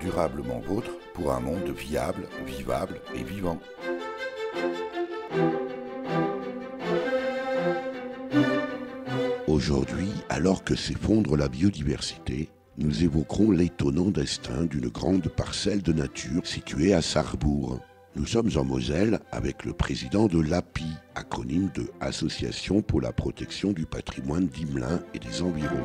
Durablement vôtre pour un monde viable, vivable et vivant. Aujourd'hui, alors que s'effondre la biodiversité, nous évoquerons l'étonnant destin d'une grande parcelle de nature située à Sarrebourg. Nous sommes en Moselle avec le président de l'API, acronyme de Association pour la protection du patrimoine d'Imelin et des environs.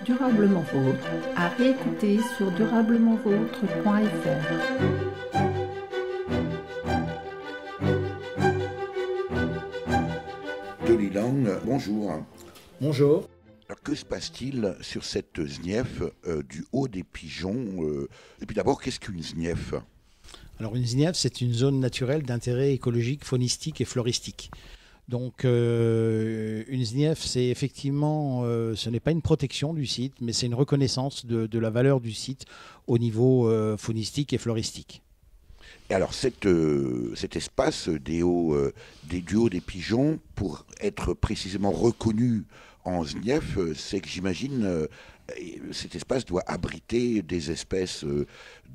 Durablement vôtre, à réécouter sur durablementvôtre.fr. Denis Lang, bonjour. Bonjour. Alors, que se passe-t-il sur cette znief du haut des pigeons Et puis d'abord, qu'est-ce qu'une znief ? Alors une znief, c'est une zone naturelle d'intérêt écologique, faunistique et floristique. Donc une znief, c'est effectivement, ce n'est pas une protection du site, mais c'est une reconnaissance de la valeur du site au niveau faunistique et floristique. Et alors cet espace du haut des pigeons, pour être précisément reconnu en znief, c'est que j'imagine cet espace doit abriter des espèces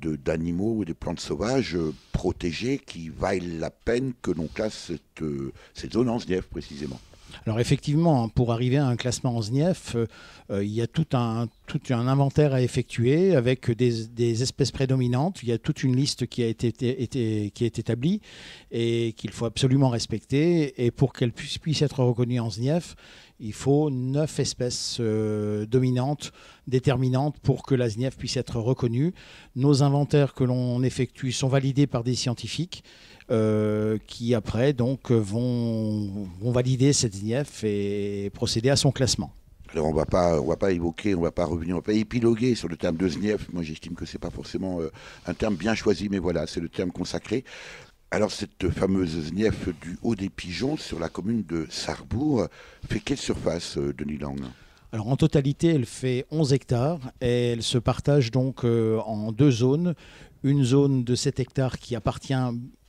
d'animaux ou des plantes sauvages protégées qui valent la peine que l'on classe cette zone en znief précisément. Alors effectivement, pour arriver à un classement en znief, il y a tout un inventaire à effectuer avec des espèces prédominantes. Il y a toute une liste qui est établie et qu'il faut absolument respecter. Et pour qu'elle puisse être reconnue en znief, il faut 9 espèces dominantes, déterminantes pour que la znief puisse être reconnue. Nos inventaires que l'on effectue sont validés par des scientifiques qui après donc vont valider cette znief et procéder à son classement. Alors on va pas évoquer, on va pas revenir, on va pas épiloguer sur le terme de znief. Moi j'estime que c'est pas forcément un terme bien choisi, mais voilà, c'est le terme consacré. Alors cette fameuse znief du haut des pigeons sur la commune de Sarrebourg fait quelle surface, Denis Lang ? Alors en totalité, elle fait 11 hectares et elle se partage donc en 2 zones. Une zone de 7 hectares qui appartient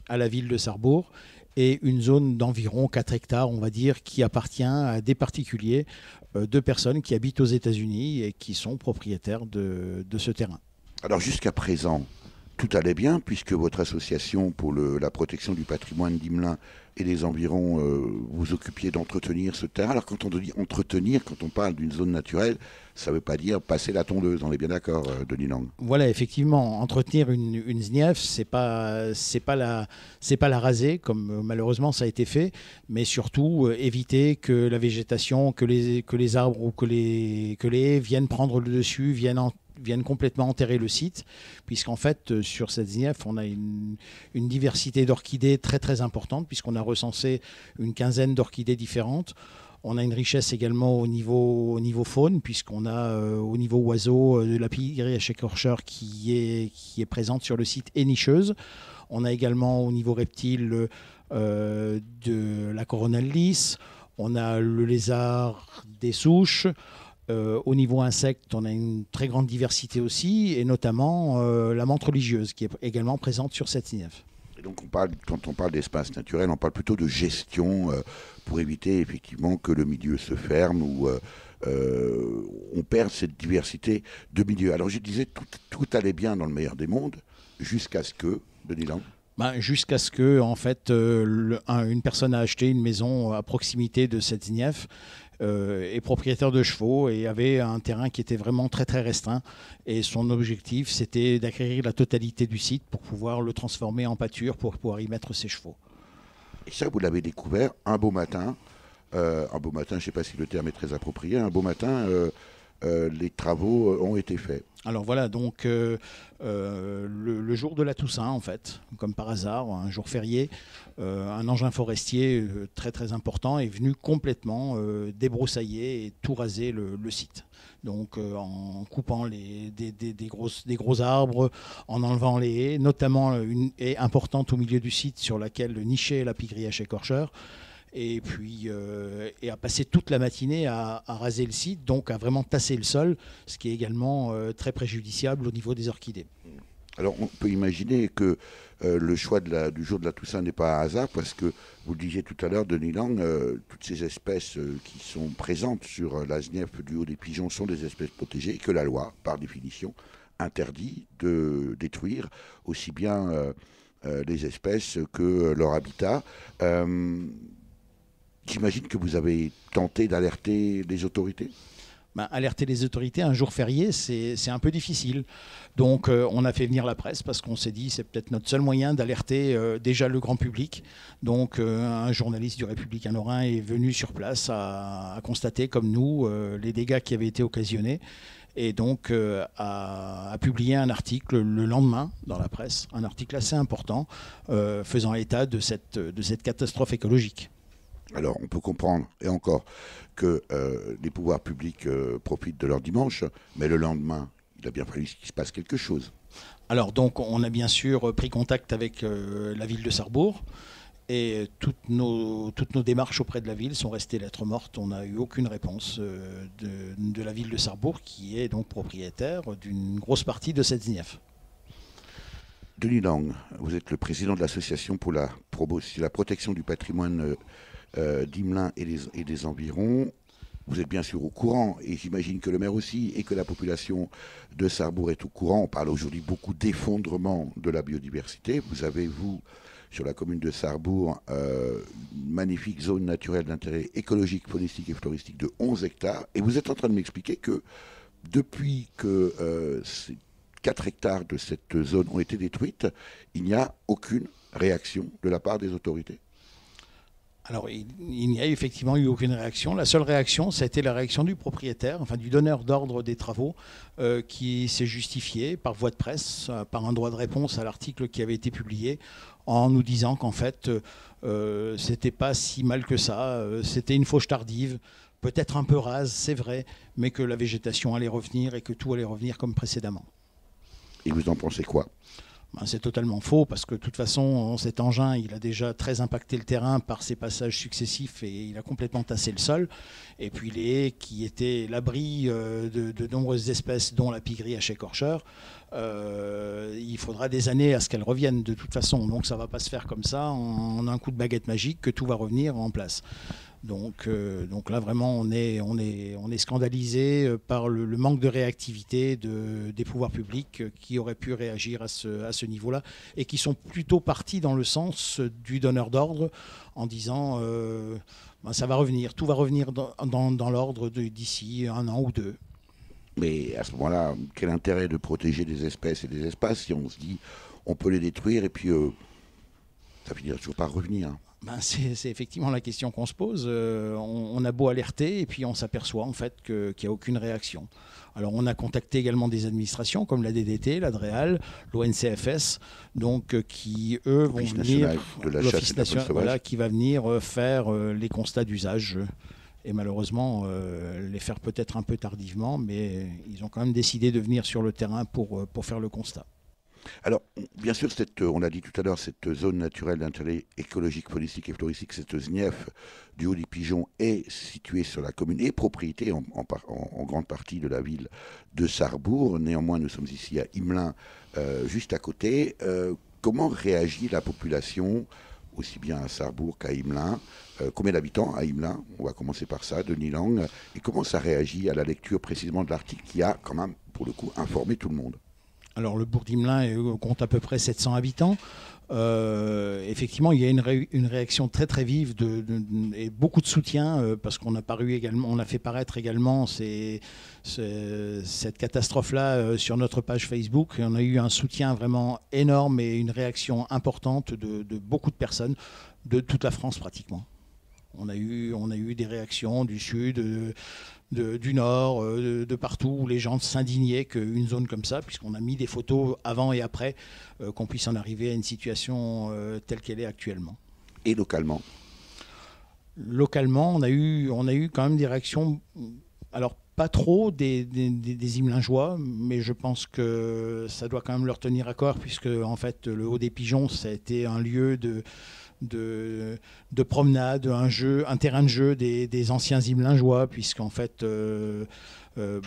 à la ville de Sarrebourg et une zone d'environ 4 hectares, on va dire, qui appartient à des particuliers, 2 personnes qui habitent aux États-Unis et qui sont propriétaires de ce terrain. Alors jusqu'à présent, tout allait bien puisque votre association pour la protection du patrimoine d'Imelin et des environs, vous occupiez d'entretenir ce terrain. Alors quand on dit entretenir, quand on parle d'une zone naturelle, ça ne veut pas dire passer la tondeuse, on est bien d'accord, Denis Lang. Voilà, effectivement, entretenir une znief, c'est pas la raser comme malheureusement ça a été fait, mais surtout éviter que la végétation, que les arbres ou que les haies viennent prendre le dessus, viennent complètement enterrer le site, puisqu'en fait, sur cette znief, on a une diversité d'orchidées très très importante, puisqu'on a recensé une quinzaine d'orchidées différentes. On a une richesse également au niveau faune, puisqu'on a au niveau oiseaux de la pygriache écorcheur qui est présente sur le site et nicheuse. On a également au niveau reptile de la coronelle lisse. On a le lézard des souches. Au niveau insectes, on a une très grande diversité aussi, et notamment la menthe religieuse qui est également présente sur cette znief. Et donc quand on parle d'espace naturel, on parle plutôt de gestion pour éviter effectivement que le milieu se ferme ou on perd cette diversité de milieux. Alors je disais, tout allait bien dans le meilleur des mondes, jusqu'à ce que, Denis Lang. Jusqu'à ce que en fait, une personne a acheté une maison à proximité de cette znief, est propriétaire de chevaux et avait un terrain qui était vraiment très très restreint, et son objectif c'était d'acquérir la totalité du site pour pouvoir le transformer en pâture pour pouvoir y mettre ses chevaux. Et ça vous l'avez découvert un beau matin, je ne sais pas si le terme est très approprié, un beau matin les travaux ont été faits. Alors voilà, donc le jour de la Toussaint, en fait, comme par hasard, un jour férié, un engin forestier très très important est venu complètement débroussailler et tout raser le site. Donc en coupant des gros arbres, en enlevant les haies, notamment une haie importante au milieu du site sur laquelle nichait la pygriache écorcheur. Et puis et à passer toute la matinée à raser le site, donc à vraiment tasser le sol, ce qui est également très préjudiciable au niveau des orchidées. Alors on peut imaginer que le choix du jour de la Toussaint n'est pas un hasard parce que, vous le disiez tout à l'heure, Denis Lang, toutes ces espèces qui sont présentes sur la Snief du Haut des Pigeons sont des espèces protégées et que la loi, par définition, interdit de détruire aussi bien les espèces que leur habitat. J'imagine que vous avez tenté d'alerter les autorités. Alerter les autorités un jour férié, c'est un peu difficile. Donc on a fait venir la presse parce qu'on s'est dit c'est peut-être notre seul moyen d'alerter déjà le grand public. Donc un journaliste du Républicain Lorrain est venu sur place à constater comme nous les dégâts qui avaient été occasionnés et donc a publié un article le lendemain dans la presse, un article assez important faisant état de cette catastrophe écologique. Alors, on peut comprendre, et encore, que les pouvoirs publics profitent de leur dimanche, mais le lendemain, il a bien fallu qu'il se passe quelque chose. Alors, donc, on a bien sûr pris contact avec la ville de Sarrebourg, et toutes nos démarches auprès de la ville sont restées lettres mortes. On n'a eu aucune réponse de la ville de Sarrebourg, qui est donc propriétaire d'une grosse partie de cette Snief. Denis Lang, vous êtes le président de l'association pour la protection du patrimoine d'Imelin et des environs. Vous êtes bien sûr au courant, et j'imagine que le maire aussi, et que la population de Sarrebourg est au courant. On parle aujourd'hui beaucoup d'effondrement de la biodiversité. Vous avez, vous, sur la commune de Sarrebourg, une magnifique zone naturelle d'intérêt écologique, faunistique et floristique de 11 hectares. Et vous êtes en train de m'expliquer que depuis que ces 4 hectares de cette zone ont été détruites, il n'y a aucune réaction de la part des autorités. Alors, il n'y a effectivement eu aucune réaction. La seule réaction, ça a été la réaction du propriétaire, enfin du donneur d'ordre des travaux, qui s'est justifié par voie de presse, par un droit de réponse à l'article qui avait été publié, en nous disant qu'en fait, c'était pas si mal que ça, c'était une fauche tardive, peut-être un peu rase, c'est vrai, mais que la végétation allait revenir et que tout allait revenir comme précédemment. Et vous en pensez quoi ? C'est totalement faux parce que de toute façon, cet engin, il a déjà très impacté le terrain par ses passages successifs et il a complètement tassé le sol. Et puis les haies qui étaient l'abri de nombreuses espèces, dont la pie-gris hache-écorcheur, il faudra des années à ce qu'elles reviennent de toute façon. Donc ça ne va pas se faire comme ça, en un coup de baguette magique, que tout va revenir en place. Donc là, vraiment, on est scandalisé par le manque de réactivité des pouvoirs publics qui auraient pu réagir à ce niveau-là et qui sont plutôt partis dans le sens du donneur d'ordre en disant ça va revenir, tout va revenir dans l'ordre d'ici 1 an ou 2. Mais à ce moment-là, quel intérêt de protéger des espèces et des espaces si on se dit on peut les détruire et puis ça finira toujours par revenir. C'est effectivement la question qu'on se pose. On a beau alerter et puis on s'aperçoit en fait qu'il n'y a aucune réaction. Alors on a contacté également des administrations comme la DDT, la DREAL, l'ONCFS, donc qui eux vont venir, l'Office national, voilà, qui va venir faire les constats d'usage. Et malheureusement, les faire peut-être un peu tardivement, mais ils ont quand même décidé de venir sur le terrain pour faire le constat. Alors, bien sûr, on a dit tout à l'heure, cette zone naturelle d'intérêt écologique, faunistique et floristique, cette Snief du Haut des Pigeons est située sur la commune et propriété en grande partie de la ville de Sarrebourg. Néanmoins, nous sommes ici à Imelin, juste à côté. Comment réagit la population, aussi bien à Sarrebourg qu'à Imelin? Combien d'habitants à Imelin? On va commencer par ça, Denis Lang. Et comment ça réagit à la lecture précisément de l'article qui a quand même, pour le coup, informé tout le monde? Alors le bourg d'Imelin compte à peu près 700 habitants. Effectivement, il y a une réaction très très vive et beaucoup de soutien parce on a fait paraître également cette catastrophe-là sur notre page Facebook. Et on a eu un soutien vraiment énorme et une réaction importante de beaucoup de personnes de toute la France pratiquement. On a eu des réactions du sud, du nord, de partout où les gens s'indignaient qu'une zone comme ça, puisqu'on a mis des photos avant et après, qu'on puisse en arriver à une situation telle qu'elle est actuellement. Et localement? Localement, on a eu quand même des réactions, alors pas trop des Imelingeois, mais je pense que ça doit quand même leur tenir à cœur, puisque en fait le Haut des Pigeons, ça a été un lieu de de promenade, un terrain de jeu des anciens Imelingeois, puisqu'en fait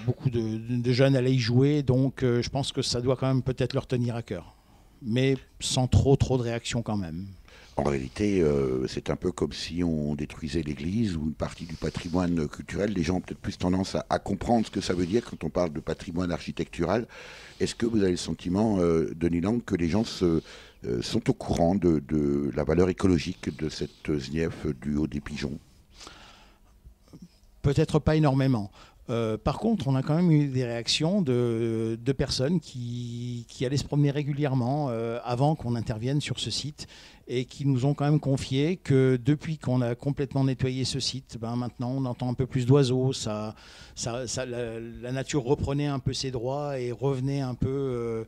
beaucoup de jeunes allaient y jouer, donc je pense que ça doit quand même peut-être leur tenir à cœur, mais sans trop de réaction quand même. En réalité, c'est un peu comme si on détruisait l'église ou une partie du patrimoine culturel. Les gens ont peut-être plus tendance à comprendre ce que ça veut dire quand on parle de patrimoine architectural. Est-ce que vous avez le sentiment, Denis Lang, que les gens sont au courant de la valeur écologique de cette Znief du Haut des Pigeons ? Peut-être pas énormément. Par contre, on a quand même eu des réactions de personnes qui allaient se promener régulièrement avant qu'on intervienne sur ce site et qui nous ont quand même confié que depuis qu'on a complètement nettoyé ce site, maintenant on entend un peu plus d'oiseaux, la nature reprenait un peu ses droits et revenait un peu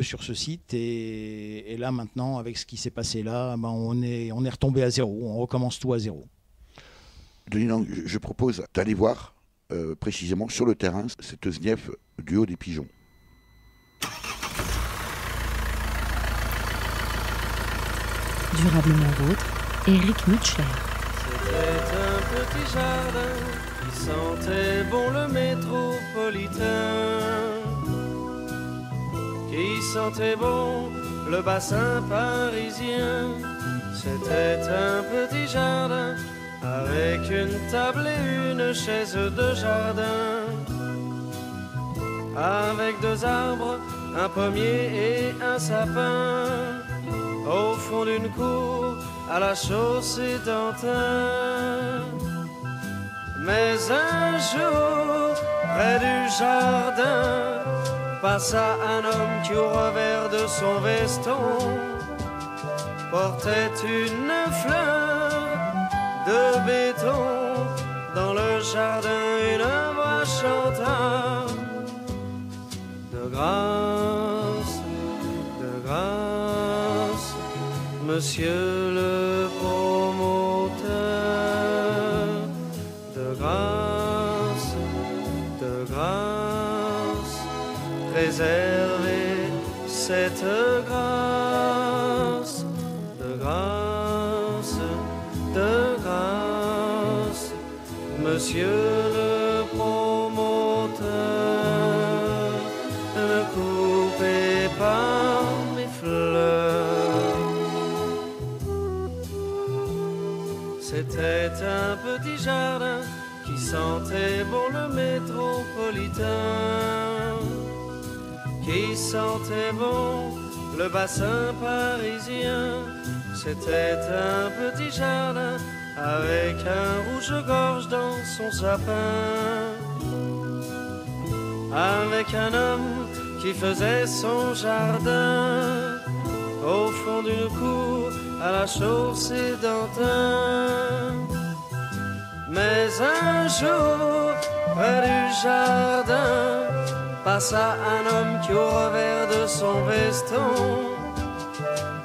sur ce site. Et là maintenant, avec ce qui s'est passé là, on est retombé à zéro, on recommence tout à zéro. Denis Lang, je propose d'aller voir précisément sur le terrain cette Znief du Haut des Pigeons. Durablement vôtre, Éric Mutchler. C'était un petit jardin qui sentait bon le métropolitain, qui sentait bon le bassin parisien. C'était un petit jardin avec une table et une chaise de jardin, avec 2 arbres, un pommier et un sapin, au fond d'une cour à la chaussée d'Antin. Mais un jour, près du jardin, passa un homme qui au revers de son veston portait une fleur de béton. Dans le jardin, une voix chanta: de grâce, monsieur le promoteur, de grâce, préservez cette grâce, de grâce, monsieur le promoteur, ne coupez pas mes fleurs. C'était un petit jardin qui sentait bon le métropolitain, qui sentait bon le bassin parisien. C'était un petit jardin avec un rouge-gorge dans son sapin, avec un homme qui faisait son jardin au fond d'une cour à la chaussée d'Antin. Mais un jour, près du jardin, passa un homme qui au revers de son veston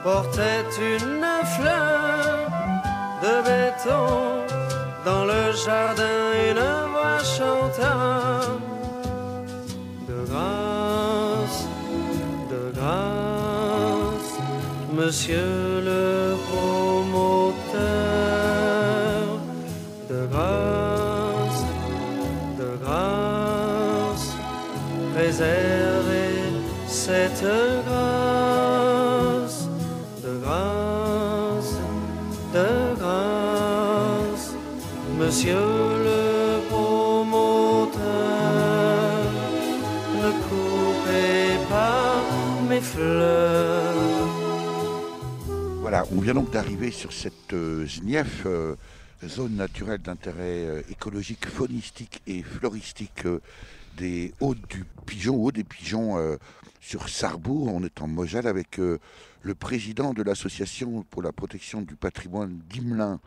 portait une fleur de béton. Dans le jardin, une voix chanta: de grâce, monsieur le promoteur, de grâce, préservez cette grâce, de grâce, monsieur le promoteur, ne coupez pas mes fleurs. Voilà, on vient donc d'arriver sur cette Znief, zone naturelle d'intérêt écologique, faunistique et floristique des Hauts des Pigeons sur Sarrebourg. On est en Moselle avec le président de l'association pour la protection du patrimoine d'Imelin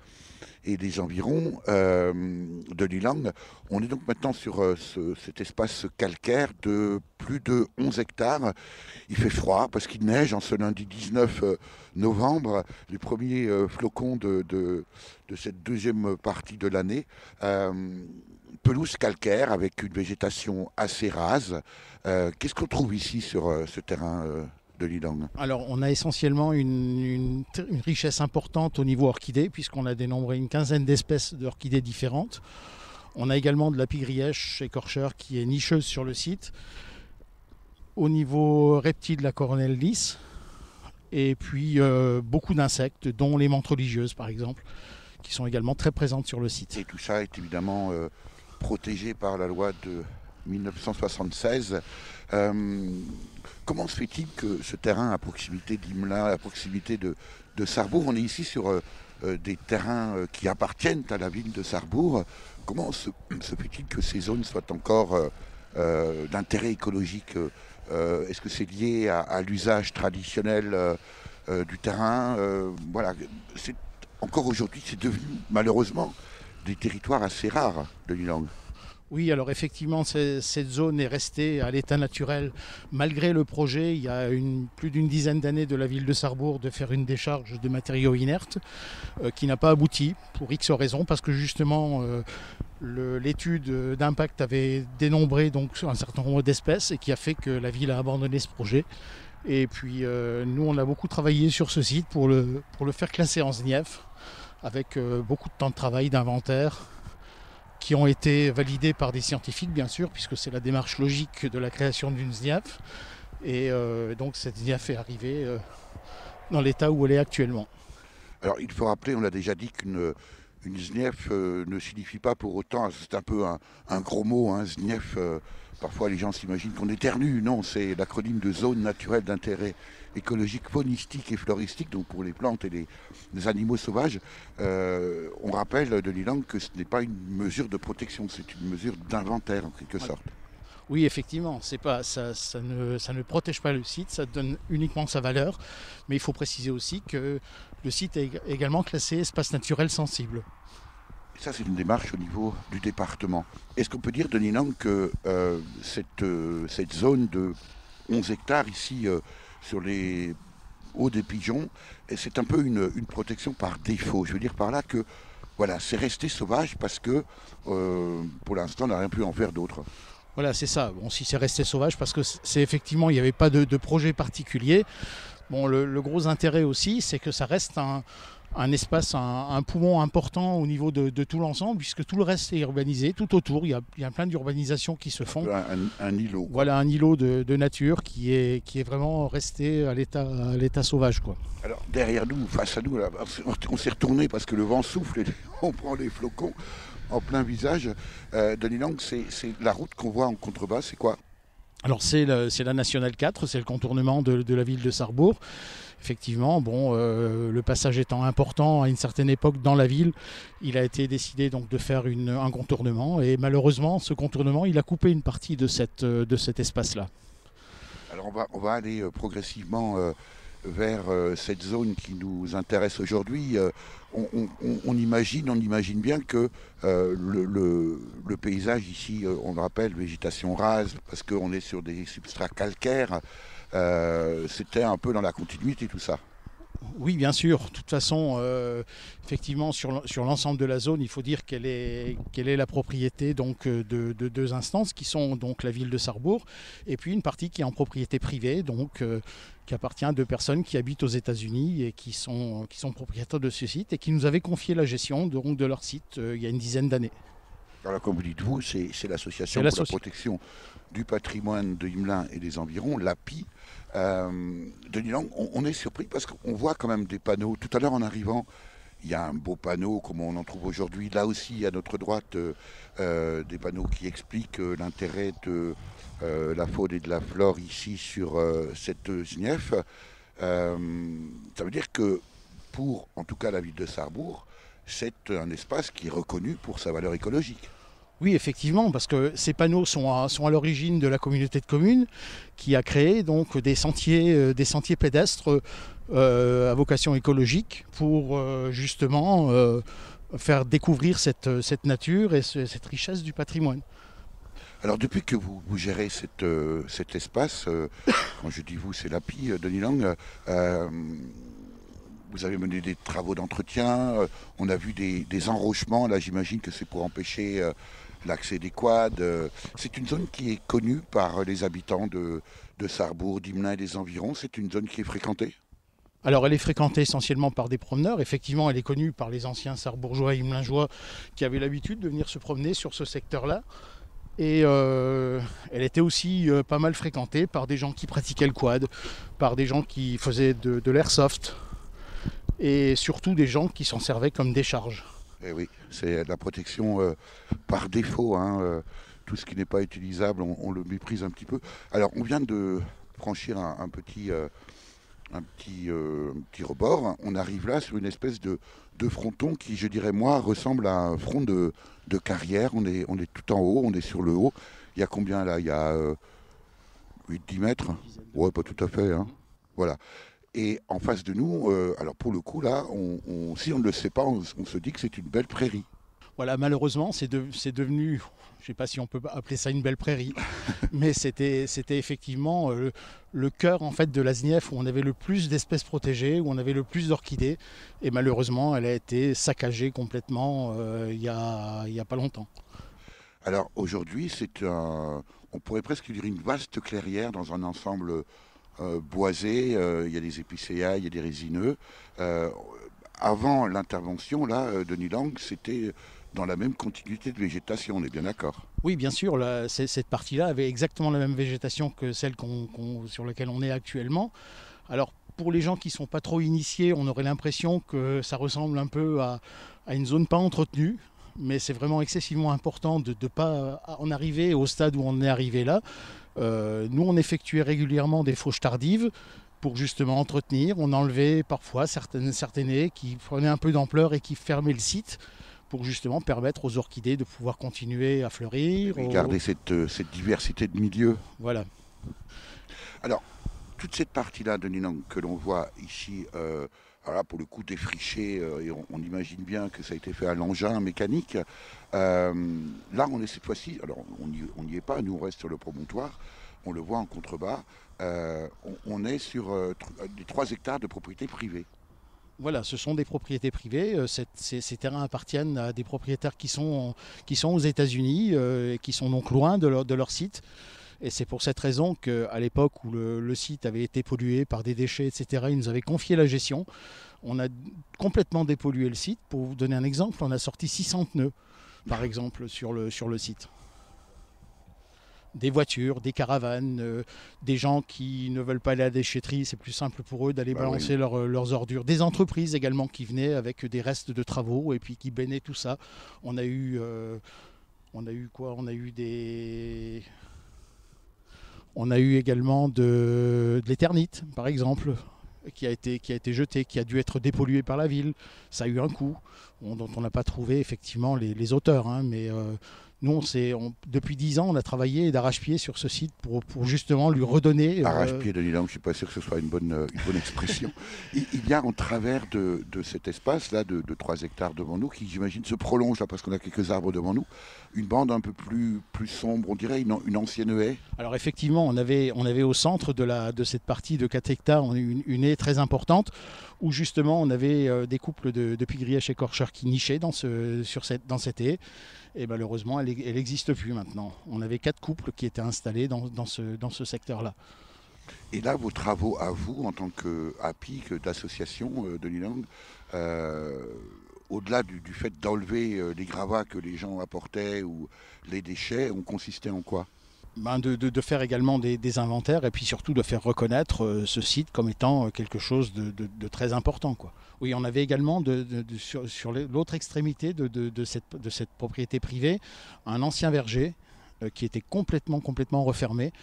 et des environs, Denis Lang. On est donc maintenant sur cet espace calcaire de plus de 11 hectares. Il fait froid parce qu'il neige en ce lundi 19 novembre, les premiers flocons de cette deuxième partie de l'année. Pelouse calcaire avec une végétation assez rase. Qu'est-ce qu'on trouve ici sur ce terrain, de Lilang? Alors, on a essentiellement une richesse importante au niveau orchidée, puisqu'on a dénombré une quinzaine d'espèces d'orchidées différentes. On a également de la pie-grièche écorcheur qui est nicheuse sur le site. Au niveau reptile, la coronelle lisse. Et puis, beaucoup d'insectes, dont les menthes religieuses, par exemple, qui sont également très présentes sur le site. Et tout ça est évidemment protégé par la loi de 1976. Comment se fait-il que ce terrain à proximité d'Imelin, à proximité de Sarrebourg, on est ici sur des terrains qui appartiennent à la ville de Sarrebourg, comment se fait-il que ces zones soient encore d'intérêt écologique? Est-ce que c'est lié à l'usage traditionnel du terrain? Voilà, encore aujourd'hui, c'est devenu malheureusement des territoires assez rares de Lilang. Oui, alors effectivement, cette zone est restée à l'état naturel malgré le projet, il y a plus d'une dizaine d'années de la ville de Sarrebourg, de faire une décharge de matériaux inertes qui n'a pas abouti pour X raisons, parce que justement l'étude d'impact avait dénombré donc un certain nombre d'espèces et qui a fait que la ville a abandonné ce projet. Et puis nous, on a beaucoup travaillé sur ce site pour le faire classer en SNIEF, avec beaucoup de temps de travail, d'inventaire, qui ont été validés par des scientifiques, bien sûr, puisque c'est la démarche logique de la création d'une SNIEF. Et donc cette SNIEF est arrivée dans l'état où elle est actuellement. Alors il faut rappeler, on l'a déjà dit, qu'une SNIEF ne signifie pas pour autant, c'est un peu un gros mot, hein, SNIEF, parfois les gens s'imaginent qu'on éternue. Non, c'est l'acronyme de zone naturelle d'intérêt écologique, faunistique et floristique, donc pour les plantes et les animaux sauvages. On rappelle de Lilang que ce n'est pas une mesure de protection, c'est une mesure d'inventaire en quelque sorte. Oui, effectivement, ça ne protège pas le site, ça donne uniquement sa valeur, mais il faut préciser aussi que le site est également classé espace naturel sensible. Et ça, c'est une démarche au niveau du département. Est-ce qu'on peut dire de Lilang que cette zone de 11 hectares ici sur les hauts des Pigeons, c'est un peu une protection par défaut? Je veux dire par là que voilà, c'est resté sauvage parce que pour l'instant, on n'a rien pu en faire d'autre. Voilà, c'est ça. Bon, si c'est resté sauvage, parce que c'est effectivement, il n'y avait pas de projet particulier. Bon, le gros intérêt aussi, c'est que ça reste un espace, un poumon important au niveau de tout l'ensemble, puisque tout le reste est urbanisé, tout autour. Il y a plein d'urbanisations qui se font. Un îlot. Voilà, un îlot de nature qui est vraiment resté à l'état sauvage, quoi. Alors, derrière nous, face à nous, là, on s'est retourné parce que le vent souffle et on prend les flocons en plein visage. De Lilang, c'est la route qu'on voit en contrebas, c'est quoi? Alors c'est la Nationale 4, c'est le contournement de la ville de Sarrebourg. Effectivement, bon, le passage étant important à une certaine époque dans la ville, il a été décidé donc de faire un contournement. Et malheureusement, ce contournement, il a coupé une partie de cet espace-là. Alors on va aller progressivement vers cette zone qui nous intéresse aujourd'hui. On imagine bien que le paysage ici, on le rappelle, végétation rase, parce qu'on est sur des substrats calcaires, c'était un peu dans la continuité tout ça. Oui, bien sûr. De toute façon, effectivement, sur l'ensemble de la zone, il faut dire qu'elle est la propriété donc, de deux instances qui sont donc la ville de Sarrebourg et puis une partie qui est en propriété privée, donc qui appartient à deux personnes qui habitent aux États-Unis et qui sont propriétaires de ce site et qui nous avaient confié la gestion donc, de leur site il y a une dizaine d'années. Alors, comme vous dites, c'est l'association pour la protection du patrimoine de Imelin et des environs, l'API. De Lilang, on est surpris parce qu'on voit quand même des panneaux. Tout à l'heure, en arrivant, il y a un beau panneau comme on en trouve aujourd'hui. Là aussi, à notre droite, des panneaux qui expliquent l'intérêt de la faune et de la flore ici sur cette SNIEF. Ça veut dire que pour, en tout cas, la ville de Sarrebourg, c'est un espace qui est reconnu pour sa valeur écologique. Oui, effectivement, parce que ces panneaux sont à l'origine de la communauté de communes qui a créé donc des sentiers pédestres à vocation écologique pour justement faire découvrir cette nature et cette richesse du patrimoine. Alors depuis que vous gérez cet espace, quand je dis vous, c'est l'API de Lilang, vous avez mené des travaux d'entretien, on a vu des enrochements, là j'imagine que c'est pour empêcher l'accès des quads. C'est une zone qui est connue par les habitants de Sarrebourg, d'Imelin et des environs. C'est une zone qui est fréquentée. Alors elle est fréquentée essentiellement par des promeneurs. Effectivement, elle est connue par les anciens sarrebourgeois et himelingeois qui avaient l'habitude de venir se promener sur ce secteur-là. Et elle était aussi pas mal fréquentée par des gens qui pratiquaient le quad, par des gens qui faisaient de l'airsoft et surtout des gens qui s'en servaient comme décharge. Eh oui, c'est la protection par défaut. Hein, tout ce qui n'est pas utilisable, on le méprise un petit peu. Alors, on vient de franchir un petit rebord. On arrive là sur une espèce de fronton qui, je dirais moi, ressemble à un front de carrière. On est tout en haut, on est sur le haut. Il y a combien là? Il y a 8-10 mètres. Ouais, pas tout à fait. Hein. Voilà. Et en face de nous, alors pour le coup là, si on ne le sait pas, on se dit que c'est une belle prairie. Voilà, malheureusement, c'est devenu, je ne sais pas si on peut appeler ça une belle prairie, mais c'était effectivement le cœur en fait de la Znief où on avait le plus d'espèces protégées, où on avait le plus d'orchidées, et malheureusement, elle a été saccagée complètement il y a pas longtemps. Alors aujourd'hui, on pourrait presque dire une vaste clairière dans un ensemble boisé. Il y a des épicéas, il y a des résineux. Avant l'intervention là, de Nilang, c'était dans la même continuité de végétation, on est bien d'accord? Oui, bien sûr, cette partie-là avait exactement la même végétation que celle sur laquelle on est actuellement. Alors, pour les gens qui ne sont pas trop initiés, on aurait l'impression que ça ressemble un peu à une zone pas entretenue, mais c'est vraiment excessivement important de ne pas en arriver au stade où on est arrivé là. Nous, on effectuait régulièrement des fauches tardives pour justement entretenir. On enlevait parfois certaines haies qui prenaient un peu d'ampleur et qui fermaient le site pour justement permettre aux orchidées de pouvoir continuer à fleurir. Et garder cette diversité de milieux. Voilà. Alors, toute cette partie-là de Nilang que l'on voit ici, alors là, pour le coup défrichée, et on imagine bien que ça a été fait à l'engin mécanique. Là, on est cette fois-ci, alors on n'y est pas, nous on reste sur le promontoire, on le voit en contrebas, on est sur des 3 hectares de propriété privée. Voilà, ce sont des propriétés privées. Ces terrains appartiennent à des propriétaires qui sont aux États-Unis et qui sont donc loin de leur site. Et c'est pour cette raison qu'à l'époque où le site avait été pollué par des déchets, etc., ils nous avaient confié la gestion. On a complètement dépollué le site. Pour vous donner un exemple, on a sorti 600 pneus, par exemple, sur le site. Des voitures, des caravanes, des gens qui ne veulent pas aller à la déchetterie, c'est plus simple pour eux d'aller balancer leurs ordures. Des entreprises également qui venaient avec des restes de travaux et puis qui bénaient tout ça. On a eu également de l'éternite, par exemple, qui a été jeté, qui a dû être dépollué par la ville. Ça a eu un coût, dont on n'a pas trouvé effectivement les auteurs, hein, mais nous, depuis 10 ans, on a travaillé d'arrache-pied sur ce site pour justement lui redonner... Arrache-pied de Nilang, je ne suis pas sûr que ce soit une bonne expression. Il y a en travers de cet espace-là de 3 hectares devant nous, qui j'imagine se prolonge, là, parce qu'on a quelques arbres devant nous, une bande un peu plus sombre, on dirait une ancienne haie. Alors effectivement, on avait au centre de cette partie de 4 hectares une haie très importante, où justement on avait des couples de pygrièches écorcheurs qui nichaient dans cette haie. Et malheureusement, elle n'existe plus maintenant. On avait 4 couples qui étaient installés dans ce secteur-là. Et là, vos travaux à vous, en tant qu'API, d'association de Nilang, au-delà du fait d'enlever les gravats que les gens apportaient ou les déchets, ont consisté en quoi? De faire également des inventaires et puis surtout de faire reconnaître ce site comme étant quelque chose de très important, quoi. Oui, on avait également sur l'autre extrémité de cette propriété privée un ancien verger qui était complètement refermé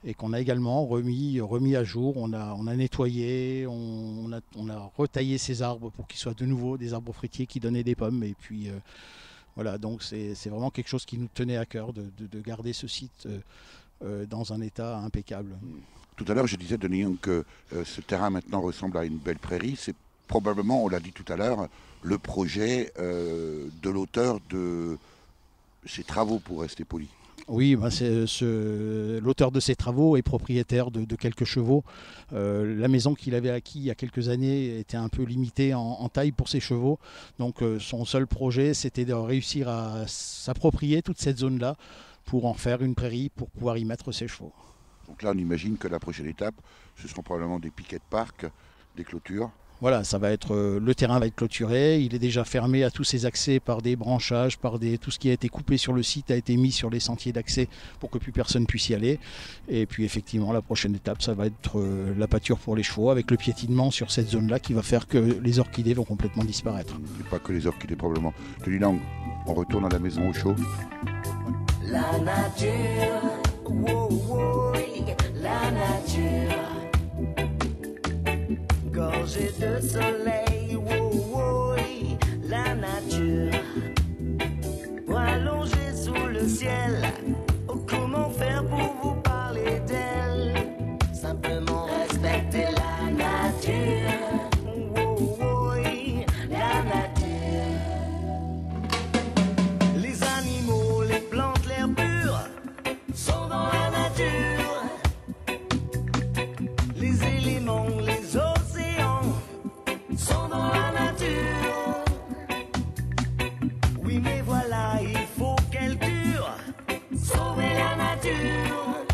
et qu'on a également remis à jour. On a nettoyé, on a retaillé ces arbres pour qu'ils soient de nouveau des arbres fruitiers qui donnaient des pommes. Et puis voilà, donc c'est vraiment quelque chose qui nous tenait à cœur de garder ce site dans un état impeccable. Tout à l'heure, je disais de Nilang que ce terrain maintenant ressemble à une belle prairie. C'est probablement, on l'a dit tout à l'heure, le projet de l'auteur de ces travaux, pour rester poli. Oui, l'auteur de ces travaux est propriétaire de quelques chevaux. La maison qu'il avait acquis il y a quelques années était un peu limitée en taille pour ses chevaux. Donc son seul projet, c'était de réussir à s'approprier toute cette zone-là pour en faire une prairie pour pouvoir y mettre ses chevaux. Donc là, on imagine que la prochaine étape, ce seront probablement des piquets de parc, des clôtures. Voilà, le terrain va être clôturé, il est déjà fermé à tous ses accès par des branchages, tout ce qui a été coupé sur le site a été mis sur les sentiers d'accès pour que plus personne puisse y aller. Et puis effectivement, la prochaine étape, ça va être la pâture pour les chevaux avec le piétinement sur cette zone-là qui va faire que les orchidées vont complètement disparaître. Et pas que les orchidées probablement. Tony Lang, on retourne à la maison au chaud. La nature, oh, oh, la nature. Gorgée de soleil, oh, oh, la nature. Allongée sous le ciel, oh, comment faire pour vous parler d'elle? Simplement respecter la nature, oh, oh, la nature. Les animaux, les plantes, l'air pur sont dans la nature. Les éléments, les océans sont dans la nature. Oui, mais voilà, il faut qu'elle dure. Sauver la nature.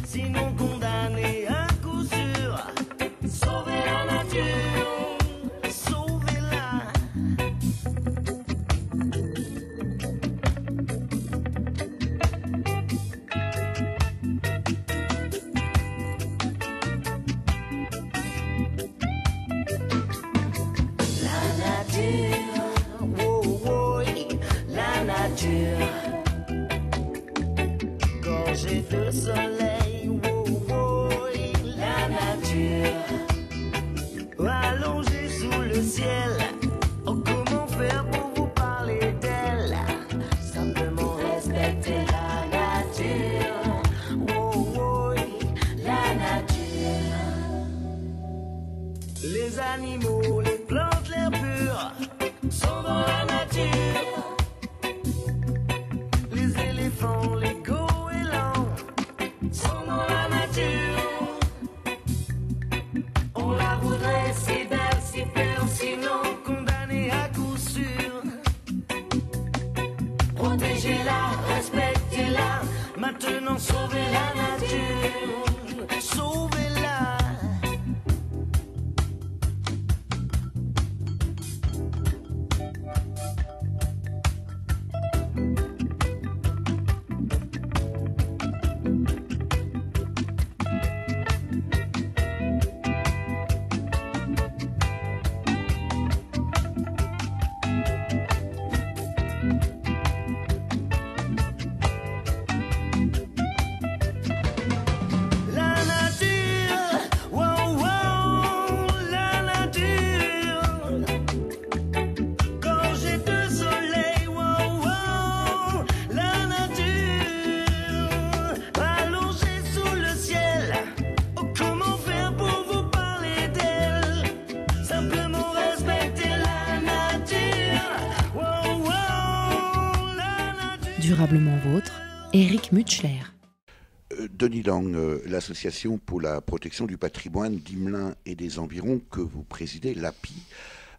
Sinon condamné à coup sûr. Sauver la nature. Sauvez-la. Gorgée de soleil, oh, oh, la nature. Allongée sous le ciel, oh, comment faire pour vous parler d'elle? Simplement respecter la nature, oh, oh, la nature. Les animaux, les plantes, l'air pur sont dans la nature. Les éléphants, les goélands sont dans la nature. On la voudrait si belle, si pure, sinon condamnée à coup sûr. Protégez-la, respectez-la, maintenant sauvez la nature, sauvez-la. La nature, wow, wow, la nature. Gorgée de soleil, wow, wow, la nature. Allongée sous le ciel, oh, comment faire pour vous parler d'elle? Simplement respecter la nature, wow, wow, la nature. Durablement vôtre, Eric Mutschler. Denis Lang, l'association pour la protection du patrimoine d'Imelin et des environs que vous présidez, l'API,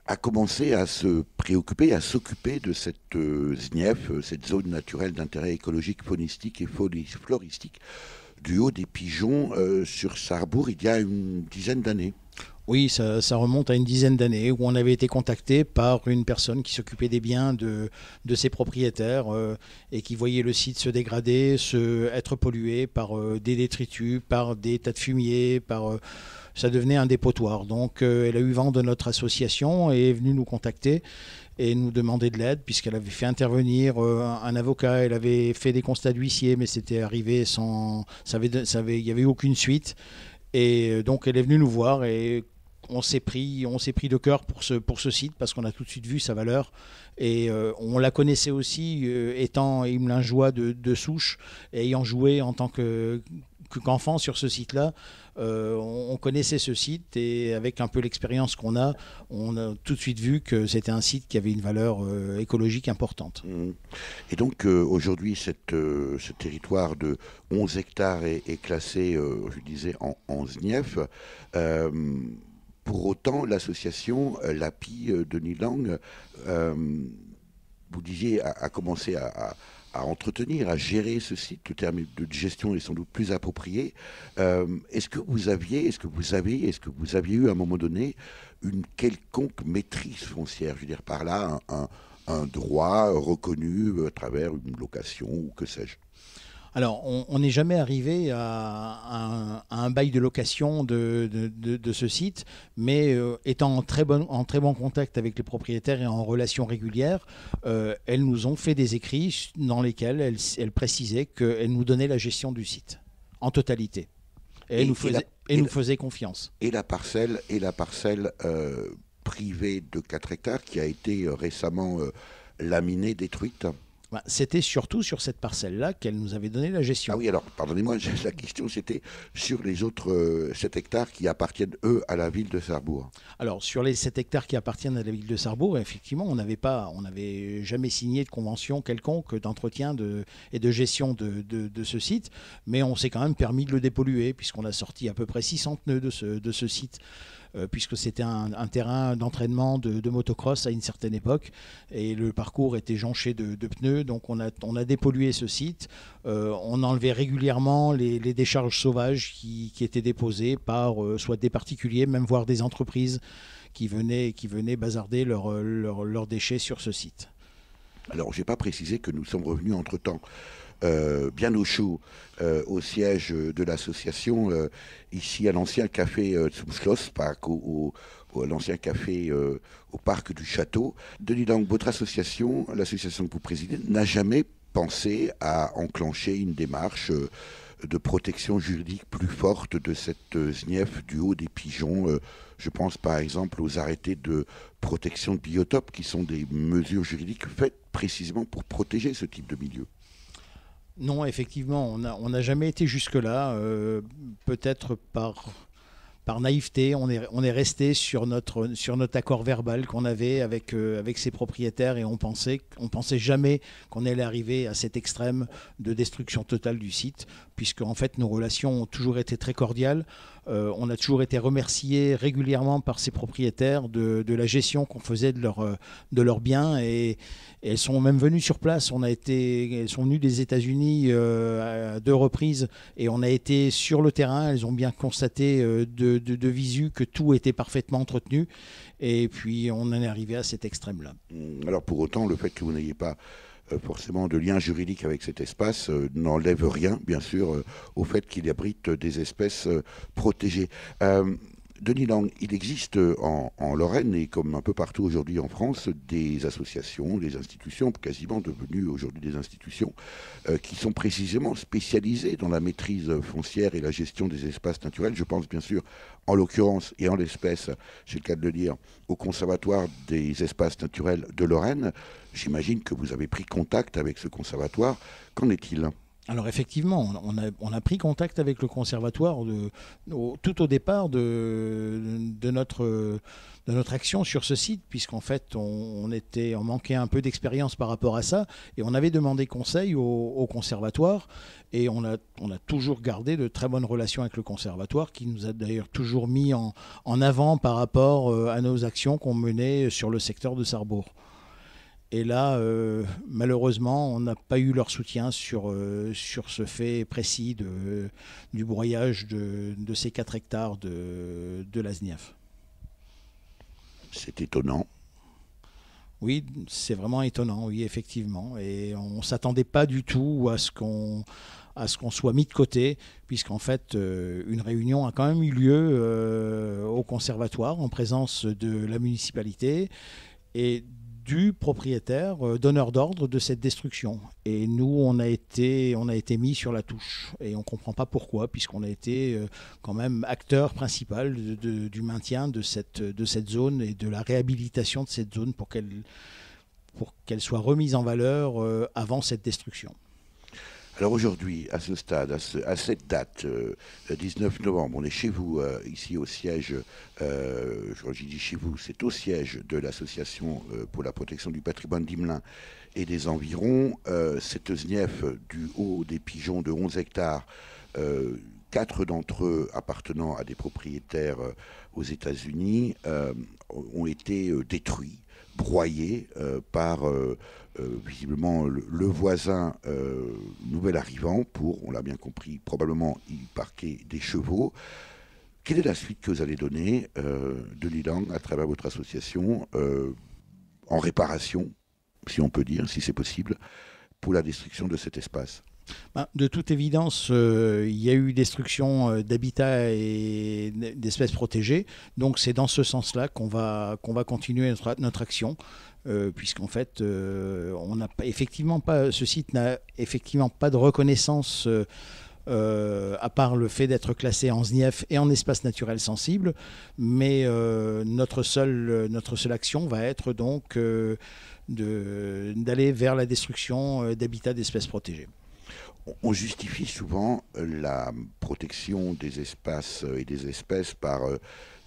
a commencé à se préoccuper, à s'occuper de cette ZNIEF, cette zone naturelle d'intérêt écologique, faunistique et floristique du Haut des Pigeons sur Sarrebourg il y a une dizaine d'années. Oui, ça remonte à une dizaine d'années où on avait été contacté par une personne qui s'occupait des biens de ses propriétaires et qui voyait le site se dégrader, être pollué par des détritus, par des tas de fumier, ça devenait un dépotoir. Donc elle a eu vent de notre association et est venue nous contacter et nous demander de l'aide puisqu'elle avait fait intervenir un avocat, elle avait fait des constats d'huissier mais c'était arrivé sans... il n'y avait eu aucune suite. Et donc elle est venue nous voir et on s'est pris de cœur pour ce site parce qu'on a tout de suite vu sa valeur et on la connaissait aussi étant Imelingeois de souche et ayant joué en tant que qu'enfant sur ce site-là, on connaissait ce site et avec un peu l'expérience qu'on a, on a tout de suite vu que c'était un site qui avait une valeur écologique importante. Et donc aujourd'hui, ce territoire de 11 hectares est classé, je disais, en SNIEF. Pour autant, l'association l'API Denis Lang, vous disiez, a commencé à entretenir, à gérer ce site. Le terme de gestion est sans doute plus approprié. Est-ce que vous aviez eu à un moment donné une quelconque maîtrise foncière? Je veux dire par là un droit reconnu à travers une location ou que sais-je? Alors, on n'est jamais arrivé à un bail de location de ce site, mais étant en très bon contact avec les propriétaires et en relation régulière, elles nous ont fait des écrits dans lesquels elles précisaient qu'elles nous donnaient la gestion du site, en totalité. Et nous faisaient confiance. Et la parcelle privée de 4 hectares qui a été récemment laminée, détruite. C'était surtout sur cette parcelle-là qu'elle nous avait donné la gestion. Ah oui, alors, pardonnez-moi, la question c'était sur les autres 7 hectares qui appartiennent, eux, à la ville de Sarrebourg. Alors, sur les 7 hectares qui appartiennent à la ville de Sarrebourg, effectivement, on n'avait jamais signé de convention quelconque d'entretien et de gestion de ce site, mais on s'est quand même permis de le dépolluer, puisqu'on a sorti à peu près 600 pneus de ce site. Puisque c'était un terrain d'entraînement de motocross à une certaine époque et le parcours était jonché de pneus, donc on a dépollué ce site. On enlevait régulièrement les décharges sauvages qui étaient déposées par soit des particuliers, même voire des entreprises qui venaient bazarder leurs déchets sur ce site. Alors, je n'ai pas précisé que nous sommes revenus entre-temps. Bien au chaud au siège de l'association, ici à l'ancien café zum Schlosspark, à l'ancien café au parc du château. Denis Lang, votre association, l'association que vous présidez, n'a jamais pensé à enclencher une démarche de protection juridique plus forte de cette SNIEF du haut des pigeons. Je pense par exemple aux arrêtés de protection de biotopes qui sont des mesures juridiques faites précisément pour protéger ce type de milieu. Non, effectivement, on n'a jamais été jusque-là. Peut-être par naïveté, on est resté sur notre accord verbal qu'on avait avec ses propriétaires et on pensait jamais qu'on allait arriver à cet extrême de destruction totale du site, puisque en fait nos relations ont toujours été très cordiales. On a toujours été remerciés régulièrement par ses propriétaires de la gestion qu'on faisait de leurs biens et elles sont même venues sur place. Elles sont venues des États-Unis à 2 reprises et on a été sur le terrain. Elles ont bien constaté de visu que tout était parfaitement entretenu et puis on en est arrivé à cet extrême-là. Alors pour autant, le fait que vous n'ayez pas forcément de lien juridique avec cet espace n'enlève rien, bien sûr, au fait qu'il abrite des espèces protégées. Denis Lang, il existe en Lorraine et comme un peu partout aujourd'hui en France des associations, des institutions, quasiment devenues aujourd'hui des institutions, qui sont précisément spécialisées dans la maîtrise foncière et la gestion des espaces naturels. Je pense bien sûr, en l'occurrence et en l'espèce, j'ai le cas de le dire, au Conservatoire des espaces naturels de Lorraine. J'imagine que vous avez pris contact avec ce conservatoire. Qu'en est-il ? Alors effectivement, on a pris contact avec le conservatoire tout au départ de notre action sur ce site, puisqu'en fait on manquait un peu d'expérience par rapport à ça, et on avait demandé conseil au conservatoire, et on a toujours gardé de très bonnes relations avec le conservatoire, qui nous a d'ailleurs toujours mis en avant par rapport à nos actions qu'on menait sur le secteur de Sarrebourg. Et là, malheureusement, on n'a pas eu leur soutien sur ce fait précis du broyage de ces 4 hectares de la SNIEF. C'est étonnant. Oui, c'est vraiment étonnant, oui, effectivement. Et on ne s'attendait pas du tout à ce qu'on soit mis de côté, puisqu'en fait, une réunion a quand même eu lieu au conservatoire en présence de la municipalité et du propriétaire, donneur d'ordre de cette destruction. Et nous, on a été mis sur la touche. Et on ne comprend pas pourquoi, puisqu'on a été quand même acteur principal du maintien de cette zone et de la réhabilitation de cette zone pour qu'elle soit remise en valeur avant cette destruction. Alors aujourd'hui, à ce stade, à cette date, 19 novembre, on est chez vous, ici au siège, j'ai dit chez vous, c'est au siège de l'Association pour la protection du patrimoine d'Imelin et des environs. Cette SNIEF du haut des pigeons de 11 hectares, 4 d'entre eux appartenant à des propriétaires aux États-Unis, ont été détruits, broyés par visiblement le voisin nouvel arrivant pour, on l'a bien compris, probablement y parquer des chevaux. Quelle est la suite que vous allez donner, Denis Lang, à travers votre association, en réparation, si on peut dire, si c'est possible, pour la destruction de cet espace? De toute évidence, il y a eu destruction d'habitats et d'espèces protégées. Donc c'est dans ce sens-là qu'on va continuer notre action, puisqu'en fait, on n'a pas, effectivement pas, ce site n'a effectivement pas de reconnaissance à part le fait d'être classé en SNIEF et en espace naturel sensible. Mais notre seule action va être donc d'aller vers la destruction d'habitats d'espèces protégées. On justifie souvent la protection des espaces et des espèces par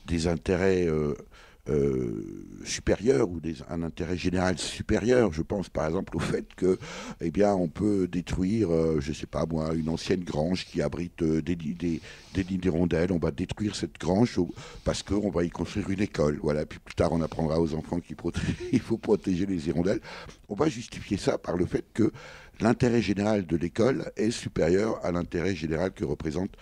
des intérêts supérieurs ou un intérêt général supérieur. Je pense par exemple au fait que, on peut détruire, je ne sais pas moi, une ancienne grange qui abrite des nids d'hirondelles. On va détruire cette grange parce qu'on va y construire une école. Voilà. Puis plus tard, on apprendra aux enfants qu'il faut protéger les hirondelles. On va justifier ça par le fait que l'intérêt général de l'école est supérieur à l'intérêt général que représentent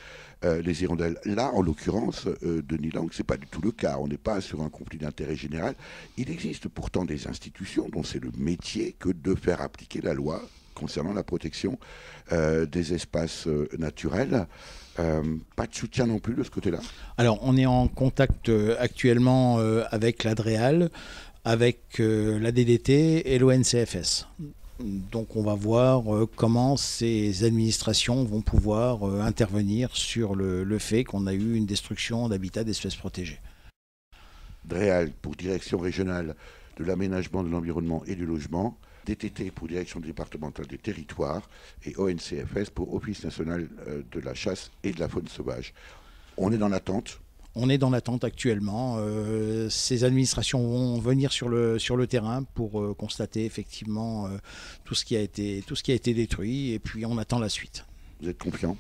les hirondelles. Là, en l'occurrence, Denis Lang, ce n'est pas du tout le cas. On n'est pas sur un conflit d'intérêt général. Il existe pourtant des institutions dont c'est le métier que de faire appliquer la loi concernant la protection des espaces naturels. Pas de soutien non plus de ce côté-là? Alors, on est en contact actuellement avec l'ADREAL, avec la DDT et l'ONCFS. Donc on va voir comment ces administrations vont pouvoir intervenir sur le fait qu'on a eu une destruction d'habitats d'espèces protégées. DREAL pour Direction régionale de l'aménagement de l'environnement et du logement, DTT pour Direction départementale des territoires et ONCFS pour Office national de la chasse et de la faune sauvage. On est dans l'attente. On est dans l'attente actuellement. Ces administrations vont venir sur le terrain pour constater effectivement tout ce qui a été détruit, et puis on attend la suite. Vous êtes confiant?